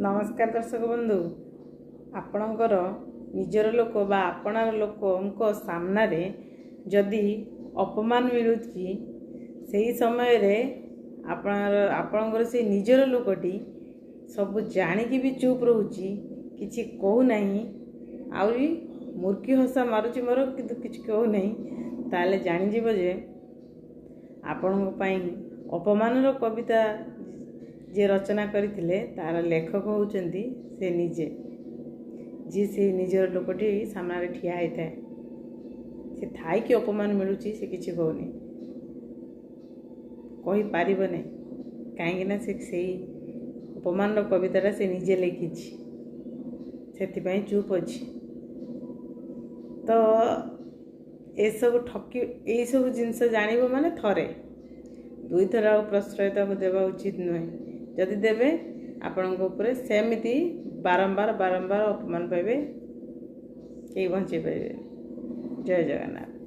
नमस्कार दर्शक बंधु आपणकर निजर लोक बा आपणार लोक सामना रे जदि अपमान मिलुची सही समय रे आपणकर से निजर लोकटी सब जानिकी भी चुप रोची किछि कहू नहीं आउरी मूर्खी हसा मारुची मोर किंतु किछि कहू नहीं ताले जानि जीव जे आपणक पई अपमानर कविता जे रचना करथिले तार लेखक होउचंती से निजे जी से निजर लोकटी सामना रे ठिया होता है से थाई कि अपमान मिलुची से किछि कहूनी कहि पारिबो नै काहेकि ना से अपमान कविता से निजे लिखिछि सेति पई चुप अछि तो ए सब ठकी ए सब जिंस जानिबो माने थरे दुई थर आ प्रश्रय ताको देवा उचित नुहे जदि देवे आपण ऊपर सेमती बारंबार अपमान पाइबे कई बंचे पाइबे। जय जगन्नाथ।